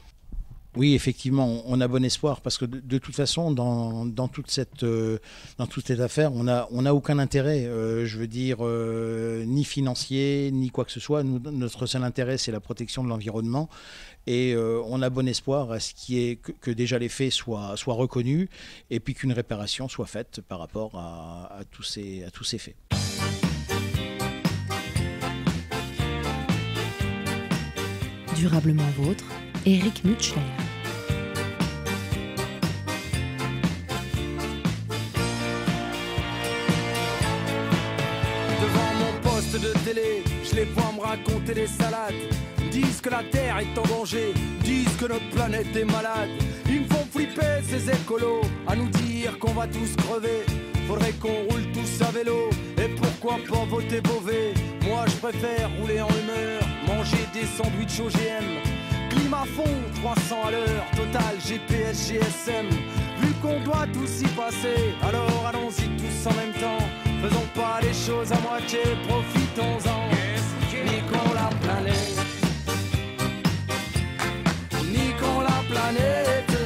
Oui, effectivement, on a bon espoir parce que de toute façon, dans toute cette affaire, on n'a aucun intérêt, je veux dire, ni financier, ni quoi que ce soit. Notre seul intérêt, c'est la protection de l'environnement. Et on a bon espoir à ce que déjà les faits soient reconnus et puis qu'une réparation soit faite par rapport à tous ces faits. Durablement vôtre, Éric Mutschler. Devant mon poste de télé, je les vois me raconter des salades. Disent que la Terre est en danger, disent que notre planète est malade. Ils me font flipper ces écolos, à nous dire qu'on va tous crever. Faudrait qu'on roule tous à vélo, et pourquoi pas voter Beauvais. Moi je préfère rouler en humeur, manger des sandwichs OGM. Climat fond, 300 à l'heure, total GPS, GSM. Vu qu'on doit tous y passer, alors allons-y tous en même temps. Faisons pas les choses à moitié, profitons-en. Niquons la planète, niquons la planète,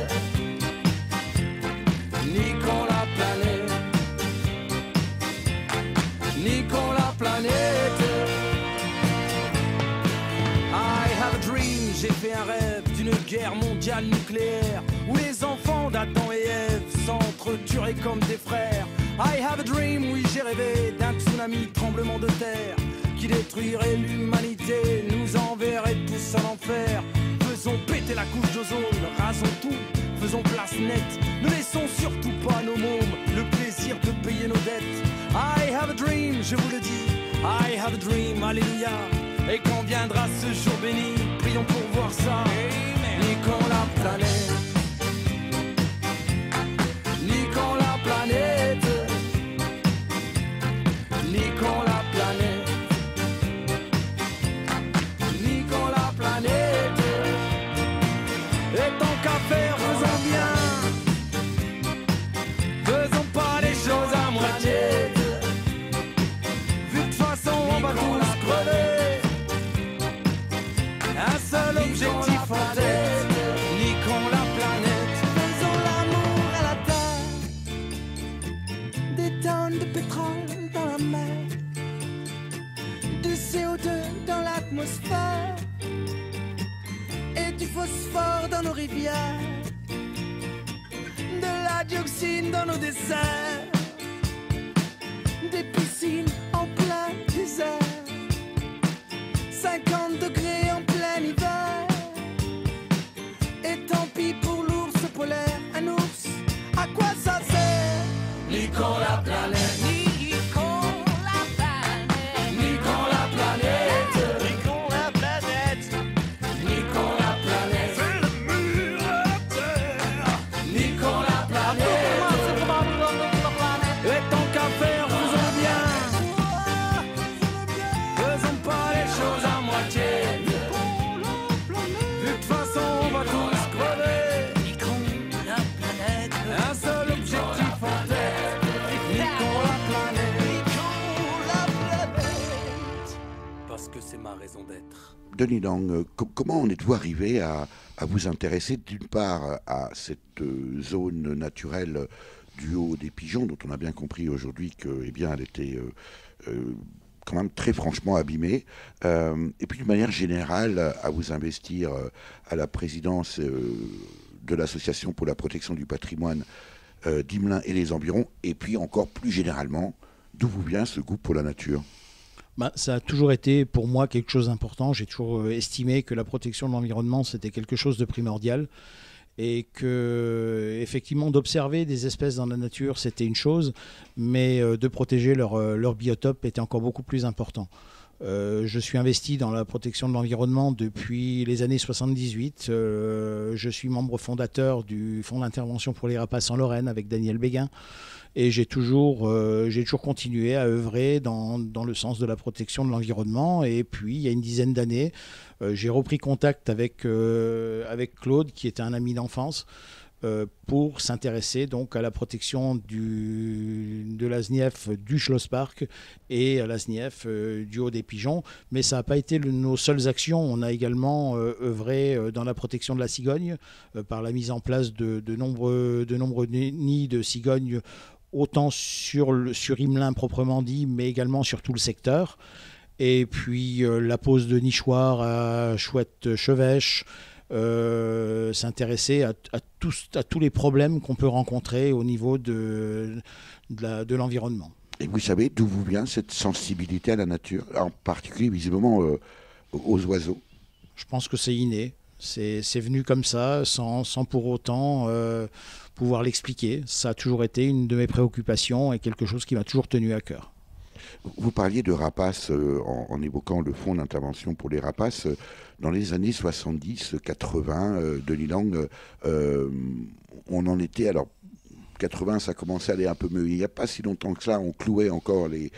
niquons la planète, niquons la planète. I have a dream, j'ai fait un rêve d'une guerre mondiale nucléaire où les enfants d'Adam et Ève s'entretueraient comme des frères. I have a dream, oui j'ai rêvé d'un tsunami, tremblement de terre qui détruirait l'humanité, nous enverrait tous en enfer. Faisons péter la couche d'ozone, rasons tout, faisons place nette. Ne laissons surtout pas nos mômes le plaisir de payer nos dettes. I have a dream, je vous le dis, I have a dream, alléluia. Et quand viendra ce jour béni, prions pour voir ça. Niquons la planète, niquons la planète, niquons la planète, niquons la planète. objectif en tête, niquons la planète. Faisons l'amour à la terre. Des tonnes de pétrole dans la mer, du CO2 dans l'atmosphère et du phosphore dans nos rivières, de la dioxine dans nos desserts, des piscines en plein désert, 50 degrés en plein hiver. Et tant pis pour l'ours polaire, un ours, à quoi ça sert? Niquons la planète, Niquons la planète, niquons la planète, niquons la planète, niquons la planète, fais le mur à la terre. niquons la planète. Et tant qu'à faire, faisons bien, faisons pas les choses à moitié. De toute façon, on va tous crever. Niquons la planète, un seul objectif en tête. Niquons la planète, niquons la planète. Parce que c'est ma raison d'être. Denis Lang, comment en êtes-vous arrivé à vous intéresser d'une part à cette zone naturelle du Haut des Pigeons, dont on a bien compris aujourd'hui qu'elle était quand même très franchement abîmée, et puis de manière générale à vous investir à la présidence de l'Association pour la protection du patrimoine d'Imelin et les environs, et puis encore plus généralement, d'où vous vient ce goût pour la nature? Ça a toujours été pour moi quelque chose d'important. J'ai toujours estimé que la protection de l'environnement, c'était quelque chose de primordial. Et que, effectivement, d'observer des espèces dans la nature, c'était une chose, mais de protéger leur biotope était encore beaucoup plus important. Je suis investi dans la protection de l'environnement depuis les années 78. Je suis membre fondateur du Fonds d'intervention pour les rapaces en Lorraine avec Daniel Béguin. Et j'ai toujours continué à œuvrer dans le sens de la protection de l'environnement. Et puis, il y a une dizaine d'années, j'ai repris contact avec Claude, qui était un ami d'enfance, pour s'intéresser donc à la protection de la SNIEF du Schlosspark et à la SNIEF du Haut des Pigeons. Mais ça n'a pas été nos seules actions. On a également œuvré dans la protection de la cigogne par la mise en place de nombreux nids de cigognes, autant sur Imelin proprement dit, mais également sur tout le secteur. Et puis la pose de nichoirs à Chouette-Chevêche, s'intéresser à tous les problèmes qu'on peut rencontrer au niveau de l'environnement. Et vous savez d'où vous vient cette sensibilité à la nature, en particulier visiblement aux oiseaux? Je pense que c'est inné. C'est venu comme ça, sans pour autant pouvoir l'expliquer. Ça a toujours été une de mes préoccupations et quelque chose qui m'a toujours tenu à cœur. Vous parliez de rapaces en évoquant le fonds d'intervention pour les rapaces. Dans les années 70-80, Denis Lang, on en était... Alors, 80, ça commençait à aller un peu mieux. Il n'y a pas si longtemps que ça, on clouait encore les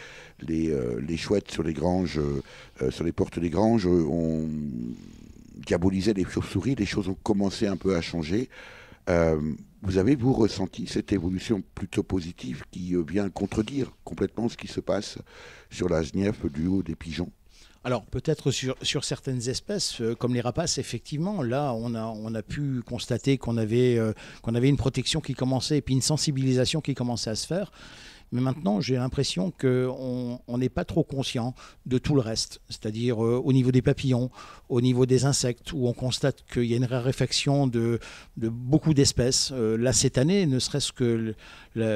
chouettes sur les granges, sur les portes des granges. On diabolisait les chauves-souris. Les choses ont commencé un peu à changer. Vous avez, vous, ressenti cette évolution plutôt positive qui vient contredire complètement ce qui se passe sur la SNIEF du Haut des Pigeons? Alors peut-être sur certaines espèces, comme les rapaces, effectivement, là on a pu constater qu'on avait une protection qui commençait et puis une sensibilisation qui commençait à se faire. Mais maintenant, j'ai l'impression qu'on n'est pas trop conscient de tout le reste, c'est-à-dire au niveau des papillons, au niveau des insectes, où on constate qu'il y a une raréfaction de beaucoup d'espèces. Là, cette année, ne serait-ce que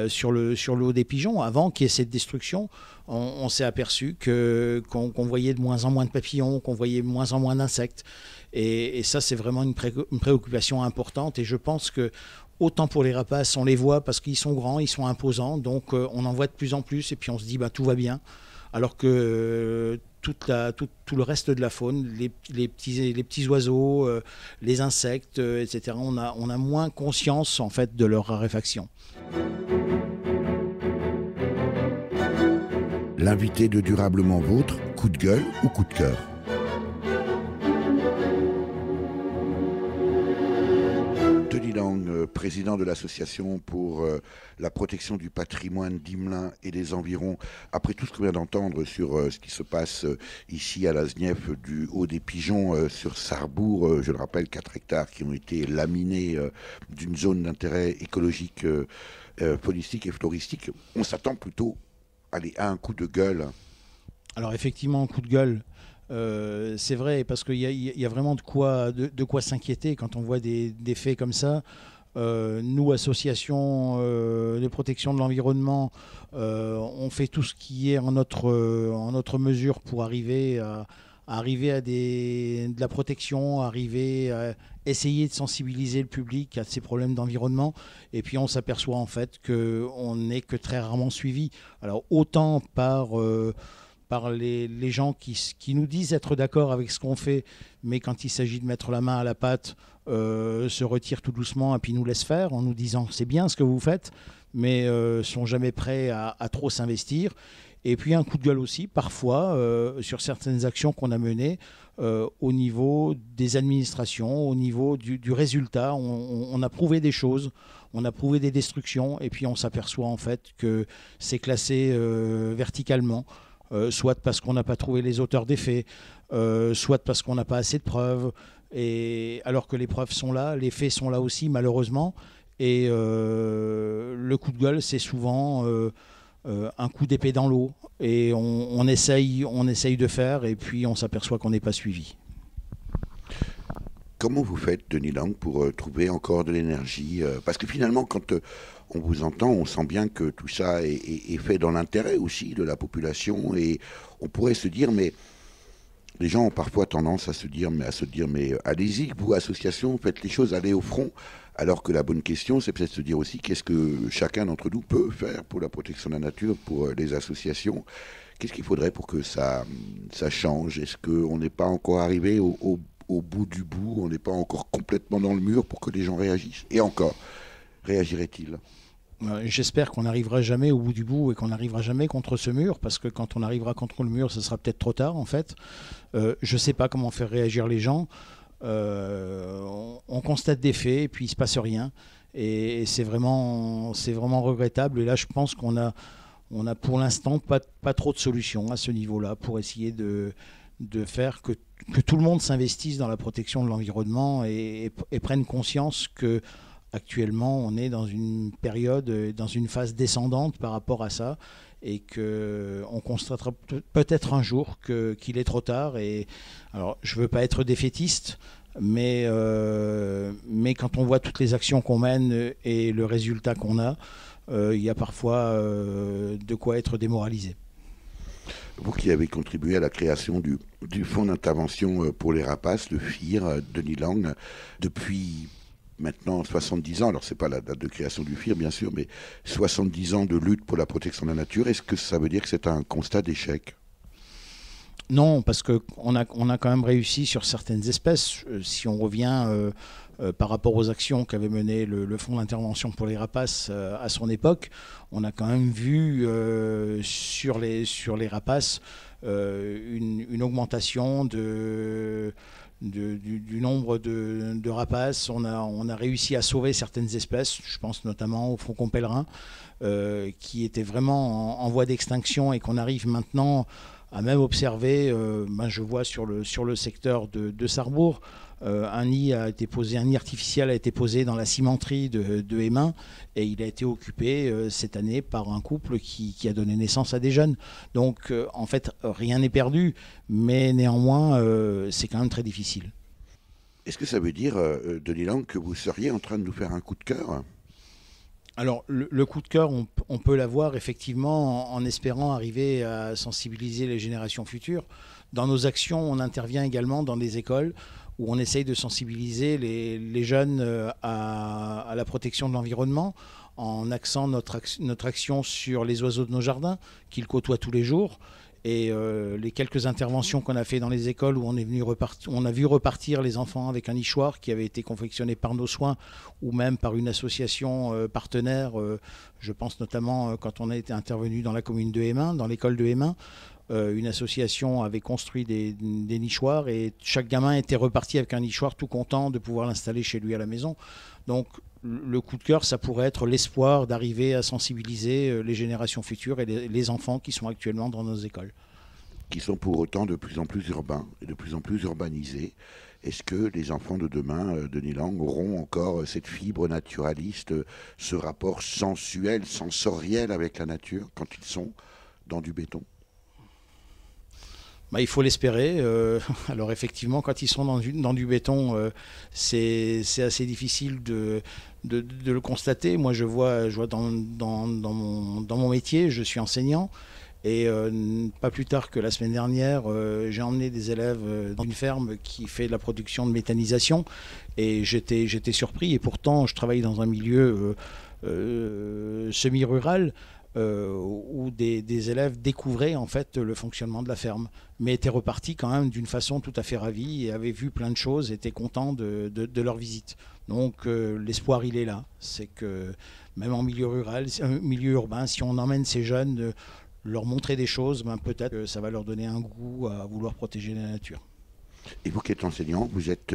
sur le Haut des Pigeons, avant qu'il y ait cette destruction, on s'est aperçu qu'on voyait de moins en moins de papillons, qu'on voyait de moins en moins d'insectes. Et ça, c'est vraiment une préoccupation importante. Et je pense que autant pour les rapaces, on les voit parce qu'ils sont grands, ils sont imposants, donc on en voit de plus en plus et puis on se dit tout va bien. Alors que tout le reste de la faune, les petits oiseaux, les insectes, etc., on a moins conscience en fait de leur raréfaction. L'invité de Durablement Vôtre, coup de gueule ou coup de cœur? Denis Denis Lang, président de l'association pour la protection du patrimoine d'Imelin et des environs. Après tout ce qu'on vient d'entendre sur ce qui se passe ici à la SNIEF du Haut des Pigeons sur Sarrebourg, je le rappelle, 4 hectares qui ont été laminés d'une zone d'intérêt écologique, floristique et floristique, on s'attend plutôt à un coup de gueule. Alors effectivement, un coup de gueule. C'est vrai, parce qu'il y a vraiment de quoi s'inquiéter quand on voit des faits comme ça. Nous, association de protection de l'environnement, on fait tout ce qui est en notre mesure pour arriver à de la protection, arriver à essayer de sensibiliser le public à ces problèmes d'environnement. Et puis on s'aperçoit en fait qu'on n'est que très rarement suivi. Alors autant par les gens qui nous disent être d'accord avec ce qu'on fait, mais quand il s'agit de mettre la main à la pâte, se retirent tout doucement et puis nous laissent faire en nous disant c'est bien ce que vous faites, mais sont jamais prêts à trop s'investir. Et puis un coup de gueule aussi, parfois, sur certaines actions qu'on a menées au niveau des administrations, au niveau du résultat. On a prouvé des choses, on a prouvé des destructions, et puis on s'aperçoit en fait que c'est classé verticalement. Soit parce qu'on n'a pas trouvé les auteurs des faits, soit parce qu'on n'a pas assez de preuves, et alors que les preuves sont là, les faits sont là aussi malheureusement, et le coup de gueule c'est souvent un coup d'épée dans l'eau, et on essaye de faire, et puis on s'aperçoit qu'on n'est pas suivi. Comment vous faites, Denis Lang, pour trouver encore de l'énergie parce que finalement, quand on vous entend, on sent bien que tout ça est fait dans l'intérêt aussi de la population. Et on pourrait se dire, mais les gens ont parfois tendance à se dire, mais allez-y, vous, association, faites les choses, allez au front. Alors que la bonne question, c'est peut-être se dire aussi, qu'est-ce que chacun d'entre nous peut faire pour la protection de la nature, pour les associations ? Qu'est-ce qu'il faudrait pour que ça change ? Est-ce qu'on n'est pas encore arrivé au bout du bout, on n'est pas encore complètement dans le mur pour que les gens réagissent? Et encore, réagirait-il? J'espère qu'on n'arrivera jamais au bout du bout et qu'on n'arrivera jamais contre ce mur, parce que quand on arrivera contre le mur, ce sera peut-être trop tard en fait. Je ne sais pas comment faire réagir les gens. On constate des faits et puis il ne se passe rien. Et c'est vraiment regrettable. Et là, je pense qu'on a pour l'instant pas trop de solutions à ce niveau-là pour essayer de faire que tout le monde s'investisse dans la protection de l'environnement et prenne conscience que actuellement on est dans une période, dans une phase descendante par rapport à ça, et qu'on constatera peut-être un jour qu'il est trop tard. Et alors je veux pas être défaitiste, mais quand on voit toutes les actions qu'on mène et le résultat qu'on a, il y a parfois de quoi être démoralisé. Vous qui avez contribué à la création du fonds d'intervention pour les rapaces, le FIR, Denis Lang, depuis maintenant 70 ans, alors c'est pas la date de création du FIR bien sûr, mais 70 ans de lutte pour la protection de la nature, est-ce que ça veut dire que c'est un constat d'échec ? Non, parce qu'on a quand même réussi sur certaines espèces. Si on revient par rapport aux actions qu'avait menées le fonds d'intervention pour les rapaces à son époque, on a quand même vu sur les rapaces une augmentation du nombre de rapaces. On a réussi à sauver certaines espèces, je pense notamment au faucon pèlerin, qui était vraiment en voie d'extinction, et qu'on arrive maintenant à même observer. Je vois sur le secteur de Sarrebourg, un nid artificiel a été posé dans la cimenterie de Émin, et il a été occupé cette année par un couple qui a donné naissance à des jeunes. Donc en fait rien n'est perdu, mais néanmoins c'est quand même très difficile. Est-ce que ça veut dire, Denis Lang, que vous seriez en train de nous faire un coup de cœur ? Alors le coup de cœur, on peut l'avoir effectivement en espérant arriver à sensibiliser les générations futures. Dans nos actions, on intervient également dans des écoles où on essaye de sensibiliser les jeunes à la protection de l'environnement, en axant notre action sur les oiseaux de nos jardins qu'ils côtoient tous les jours. Et les quelques interventions qu'on a fait dans les écoles où on a vu repartir les enfants avec un nichoir qui avait été confectionné par nos soins ou même par une association partenaire. Je pense notamment quand on a été intervenu dans la commune de Émin, dans l'école de Émin. une association avait construit des nichoirs et chaque gamin était reparti avec un nichoir tout content de pouvoir l'installer chez lui à la maison. Donc le coup de cœur, ça pourrait être l'espoir d'arriver à sensibiliser les générations futures et les enfants qui sont actuellement dans nos écoles. Qui sont pour autant de plus en plus urbains et de plus en plus urbanisés. Est-ce que les enfants de demain, Denis Lang, auront encore cette fibre naturaliste, ce rapport sensuel, sensoriel avec la nature quand ils sont dans du béton ? Il faut l'espérer. Alors effectivement, quand ils sont dans du béton, c'est assez difficile de le constater. Moi, je vois dans mon métier, je suis enseignant. Et pas plus tard que la semaine dernière, j'ai emmené des élèves dans une ferme qui fait de la production de méthanisation. Et j'étais surpris. Et pourtant, je travaille dans un milieu semi-rural où des élèves découvraient en fait le fonctionnement de la ferme, mais étaient repartis quand même d'une façon tout à fait ravie et avaient vu plein de choses, étaient contents de leur visite. Donc l'espoir, il est là. C'est que même en milieu rural, milieu urbain, si on emmène ces jeunes... leur montrer des choses, peut-être que ça va leur donner un goût à vouloir protéger la nature. Et vous qui êtes enseignant, vous êtes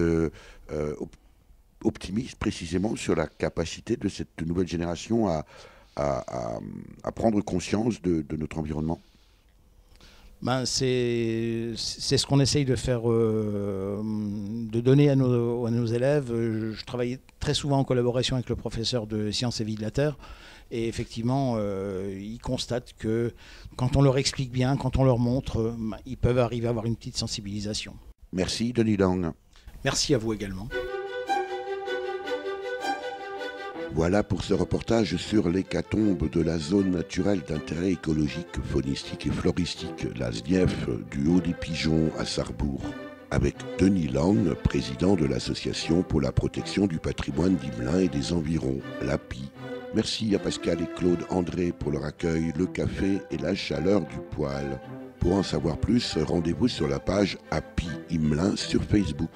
optimiste précisément sur la capacité de cette nouvelle génération à prendre conscience de notre environnement ? C'est ce qu'on essaye de faire, de donner à nos élèves. Je travaille très souvent en collaboration avec le professeur de sciences et vie de la Terre. Et effectivement, ils constatent que quand on leur explique bien, quand on leur montre, ils peuvent arriver à avoir une petite sensibilisation. Merci Denis Lang. Merci à vous également. Voilà pour ce reportage sur l'hécatombe de la zone naturelle d'intérêt écologique, faunistique et floristique, la Znief du Haut des Pigeons à Sarrebourg, avec Denis Lang, président de l'Association pour la protection du patrimoine d'Imelin et des environs, l'API. Merci à Pascal et Claude André pour leur accueil, le café et la chaleur du poêle. Pour en savoir plus, rendez-vous sur la page API Imelin sur Facebook.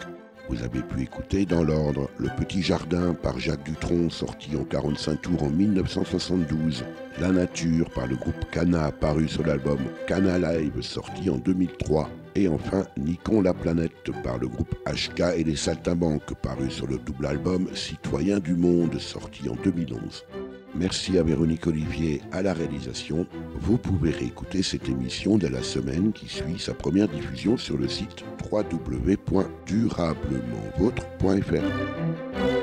Vous avez pu écouter dans l'ordre Le Petit Jardin par Jacques Dutronc, sorti en 45 tours en 1972. La Nature par le groupe Cana, paru sur l'album Cana Live, sorti en 2003. Et enfin, Nikon la planète par le groupe HK et les Saltimbanques, paru sur le double album Citoyens du Monde, sorti en 2011. Merci à Véronique Olivier à la réalisation. Vous pouvez réécouter cette émission dès la semaine qui suit sa première diffusion sur le site www.durablementvôtre.fr.